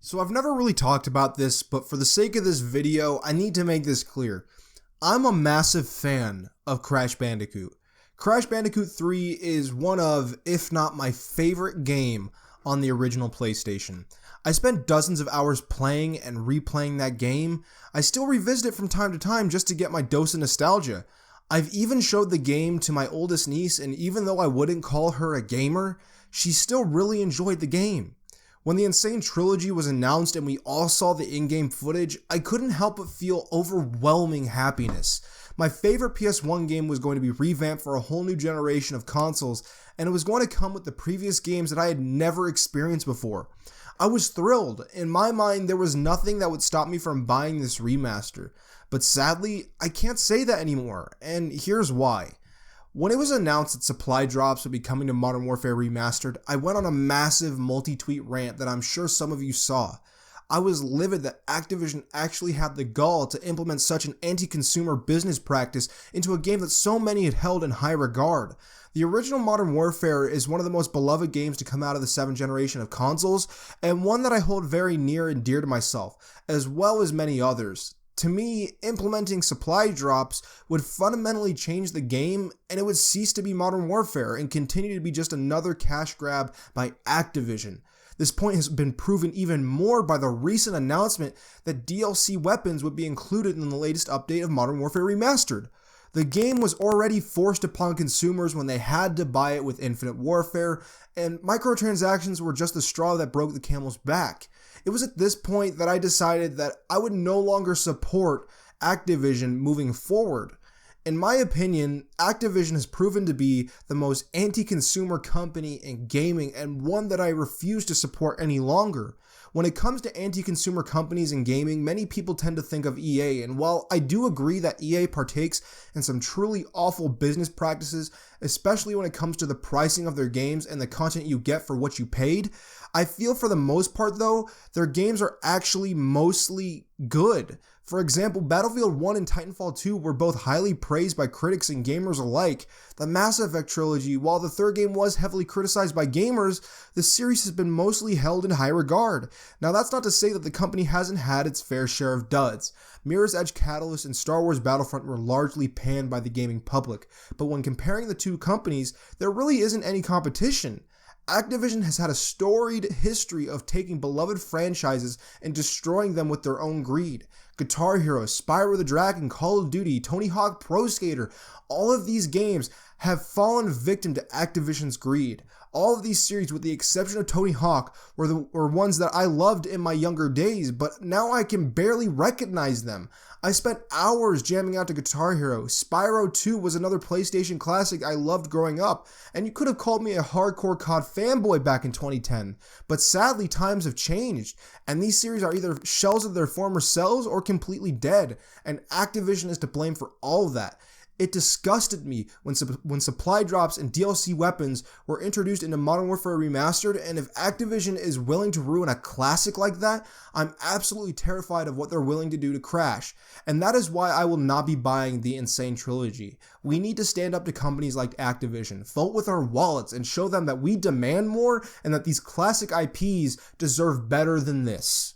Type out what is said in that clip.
So I've never really talked about this, but for the sake of this video, I need to make this clear. I'm a massive fan of Crash Bandicoot. Crash Bandicoot 3 is one of, if not my favorite game on the original PlayStation. I spent dozens of hours playing and replaying that game. I still revisit it from time to time just to get my dose of nostalgia. I've even showed the game to my oldest niece, and even though I wouldn't call her a gamer, she still really enjoyed the game. When the N. Sane Trilogy was announced and we all saw the in-game footage, I couldn't help but feel overwhelming happiness. My favorite PS1 game was going to be revamped for a whole new generation of consoles, and it was going to come with the previous games that I had never experienced before. I was thrilled. In my mind, there was nothing that would stop me from buying this remaster. But sadly, I can't say that anymore, and here's why. When it was announced that supply drops would be coming to Modern Warfare Remastered, I went on a massive multi-tweet rant that I'm sure some of you saw. I was livid that Activision actually had the gall to implement such an anti-consumer business practice into a game that so many had held in high regard. The original Modern Warfare is one of the most beloved games to come out of the 7th generation of consoles, and one that I hold very near and dear to myself, as well as many others. To me, implementing supply drops would fundamentally change the game, and it would cease to be Modern Warfare and continue to be just another cash grab by Activision. This point has been proven even more by the recent announcement that DLC weapons would be included in the latest update of Modern Warfare Remastered. The game was already forced upon consumers when they had to buy it with Infinite Warfare, and microtransactions were just the straw that broke the camel's back. It was at this point that I decided that I would no longer support Activision moving forward. In my opinion, Activision has proven to be the most anti-consumer company in gaming and one that I refuse to support any longer. When it comes to anti-consumer companies in gaming, many people tend to think of EA, and while I do agree that EA partakes in some truly awful business practices, especially when it comes to the pricing of their games and the content you get for what you paid, I feel for the most part though, their games are actually mostly good. For example, Battlefield 1 and Titanfall 2 were both highly praised by critics and gamers alike. The Mass Effect trilogy, while the third game was heavily criticized by gamers, the series has been mostly held in high regard. Now that's not to say that the company hasn't had its fair share of duds. Mirror's Edge Catalyst and Star Wars Battlefront were largely panned by the gaming public, but when comparing the two companies, there really isn't any competition. Activision has had a storied history of taking beloved franchises and destroying them with their own greed. Guitar Hero, Spyro the Dragon, Call of Duty, Tony Hawk Pro Skater, all of these games have fallen victim to Activision's greed. All of these series, with the exception of Tony Hawk, were ones that I loved in my younger days, but now I can barely recognize them. I spent hours jamming out to Guitar Hero. Spyro 2 was another PlayStation classic I loved growing up, and you could have called me a hardcore COD fanboy back in 2010. But sadly, times have changed, and these series are either shells of their former selves or completely dead, and Activision is to blame for all of that. It disgusted me when supply drops and DLC weapons were introduced into Modern Warfare Remastered, and if Activision is willing to ruin a classic like that, I'm absolutely terrified of what they're willing to do to Crash, and that is why I will not be buying the N. Sane Trilogy. We need to stand up to companies like Activision, vote with our wallets, and show them that we demand more and that these classic IPs deserve better than this.